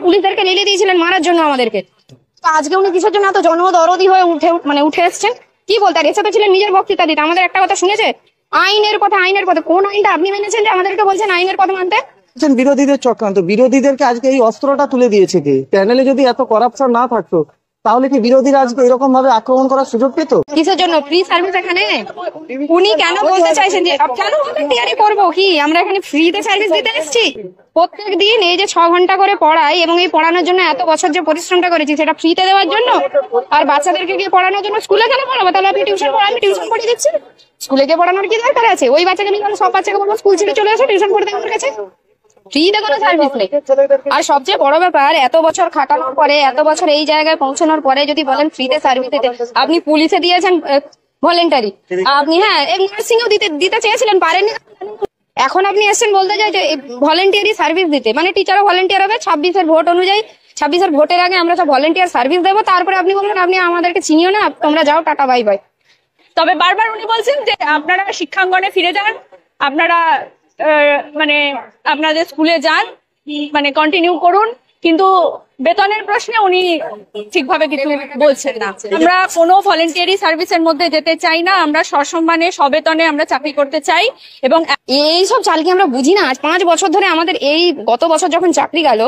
পুলিশদেরকে লেলে দিয়েছিলেন মারার জন্য আমাদেরকে। আজকে উনি কিসের জন্য এত জনদরদি হয়ে উঠে এসছেন কি বলতে? আর এসে তো ছিলেন নিজের বক্তৃতা দিতে। আমাদের একটা কথা শুনেছে, আইনের কথা। আইনের কথা কোন আইনটা আপনি মেনেছেন যে আমাদেরকে বলছেন আইনের কথা মানতে? বিরোধীদের চক্রান্ত, বিরোধীদেরকে আজকে এই অস্ত্রটা তুলে দিয়েছে কে? প্যানেলে যদি এত করাপশন না থাকতো তাহলে কি বিরোধীরা আজকে এরকম ভাবে আক্রমণ করার সুযোগ পেত? কিসের জন্য ফ্রি সার্ভিস এখানে? উনি কেন বলতে চাইছেন যে কেন ভলান্টিয়ারি করবো? কি আমরা এখানে ফ্রিতে সার্ভিস দিতে এসেছি? প্রত্যেক দিন এই যে 6 ঘন্টা করে পড়াই এবং এই পড়ানোর জন্য এত বছর যে পরিশ্রমটা করেছি সেটা ফ্রিতে দেওয়ার জন্য? আর বাচ্চাদেরকে গিয়ে পড়ানোর জন্য স্কুলে কেন পড়াবো? তাহলে আপনি টিউশন পড়ান, আমি টিউশন পড়িয়ে দিচ্ছি। স্কুলে গিয়ে পড়ানোর কি দরকার আছে? ওই বাচ্চাকে আমি সব বাচ্চাকে বলবো স্কুল ছেড়ে চলে আসো টিউশন পড়তে আমার কাছে। ফ্রিতে কোনো সার্ভিস নেই। আর সবচেয়ে বড় ব্যাপার, এত বছর খাটানোর পরে, এত বছর এই জায়গায় পৌঁছানোর পরে যদি বলেন ফ্রিতে সার্ভিস দিতে, আপনি পুলিশে দিয়েছেন ভলেন্টারি, আপনি নার্সিং এও দিতে চেয়েছিলেন, পারেননি। এখন আপনি এসছেন বলতে চাই যে ভলেন্টিয়ারি সার্ভিস দিতে, মানে টিচারও ভলেন্টিয়ার হবে 26-এর ভোট অনুযায়ী। 26-এর ভোটের আগে আমরা সব ভলেন্টিয়ার সার্ভিস দেবো, তারপরে আপনি বলবেন আপনি আমাদেরকে চিনিও না, তোমরা যাও, টাটা বাই বাই। তবে বারবার উনি বলছেন যে আপনারা শিক্ষাঙ্গনে ফিরে যান, আপনারা মানে আপনাদের স্কুলে যান, মানে কন্টিনিউ করুন, কিন্তু বেতনের প্রশ্নে উনি ঠিকভাবে কিছু বলছেন না। আমরা কোনো ভলেন্টিয়ারি সার্ভিসের মধ্যে যেতে চাই না, আমরা সসম্মানে সবেতনে আমরা চাকরি করতে চাই। এবং এইসব চাল কি আমরা বুঝি না? আজ 5 বছর ধরে আমাদের এই গত বছর যখন চাকরি গেল,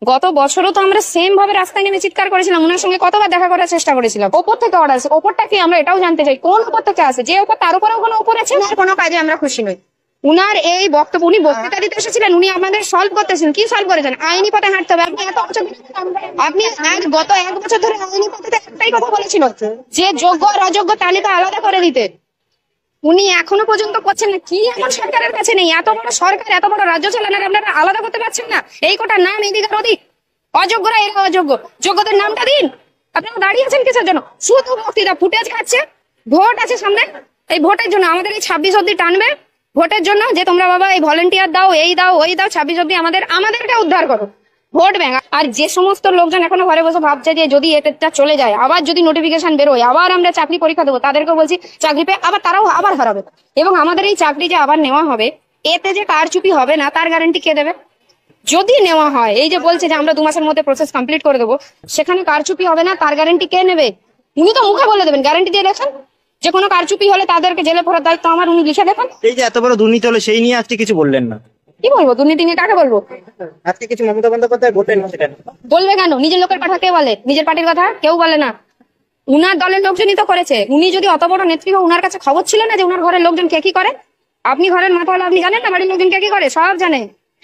গত বছরও তো আমরা সেম ভাবে রাস্তায় নেমে চিৎকার করেছিলাম, ওনার সঙ্গে কতবার দেখা করার চেষ্টা করেছিলাম। ওপর থেকে অর্ডার আছে, ওপরটা কি আমরা এটাও জানতে চাই, কোন ওপর থেকে আছে? যে ওপর তার উপরেও কোনো ওপর আছে? কোনো কাজে আমরা খুশি নই। উনার এই বক্তব্য, উনি বক্তৃতা দিতে এসেছিলেন, উনি আমাদের সলভ করতেছেন। কি সলভ করেছেন? আইনি পথে হাঁটতে হবে। আপনি গত 1 বছর ধরে আইনি পথে একটাই কথা বলেছিল যে যোগ্য আর অযোগ্য তালিকা আলাদা করে দিতে। উনি এখনো পর্যন্ত করছেন না। কি এমন সরকারের কাছে নেই? এত বড় সরকার, এত বড় রাজ্য চালানোর আপনারা আলাদা করতে পারছেন না? এই কটা নাম, এদিক আর ওদিক, অযোগ্যরা এরা অযোগ্য, যোগ্যদের নামটা দিন। আপনারা দাঁড়িয়ে আছেন কিসের জন্য? শুধু বক্তৃতা, ফুটেজ খাচ্ছে। ভোট আছে সামনে, এই ভোটের জন্য আমাদের এই 26 অব্দি টানবে, ভোটের জন্য যে তোমরা বাবা এই ভলেন্টিয়ার দাও, এই দাও, ওই দাও, 26 অব্দি আমাদেরকে উদ্ধার করো, ভোট ব্যাংক। আর যে সমস্ত লোকজন এখনো ঘরে বসে ভাবছে যে যদি এটা চলে যায়, আবার যদি নোটিফিকেশন বেরোয়, আবার আমরা চাকরি পরীক্ষা দেবো, তাদেরকে বলছি চাকরি পেয়ে আবার তারাও আবার হারাবে। এবং আমাদের এই চাকরি যে আবার নেওয়া হবে, এতে যে কারচুপি হবে না তার গ্যারান্টি কে দেবে? যদি নেওয়া হয়, এই যে বলছে যে আমরা 2 মাসের মধ্যে প্রসেস কমপ্লিট করে দেবো, সেখানে কারচুপি হবে না তার গ্যারান্টি কে নেবে? উনি তো মুখে বলে দেবেন, গ্যারান্টি দিয়ে দেখেন যে কোনো কারচুপি হলে তাদেরকে জেলে ভরার দায়িত্ব আমার, উনি লিখে দেখেন। এই যে এত বড় দুর্নীতি হলো সেই নিয়ে আজকে কিছু বললেন না। কি বলবো? দুর্নীতি নিয়ে কাকে বলবো? আজকে কিছু মমতা বন্দ্যোপাধ্যায় বললেন সেটা বলবে কেন? নিজের লোকের কথা কে বলে? নিজের পার্টির কথা কেউ বলে না। উনার দলের লোকজনই তো করেছে। উনি যদি অত বড় নেত্রী, উনার কাছে খবর ছিল না যে উনার ঘরের লোকজন কে কি করে? আপনি ঘরের মাথা হলে আপনি জানেন না বাড়ির লোকজন কে কি করে? সব জানে।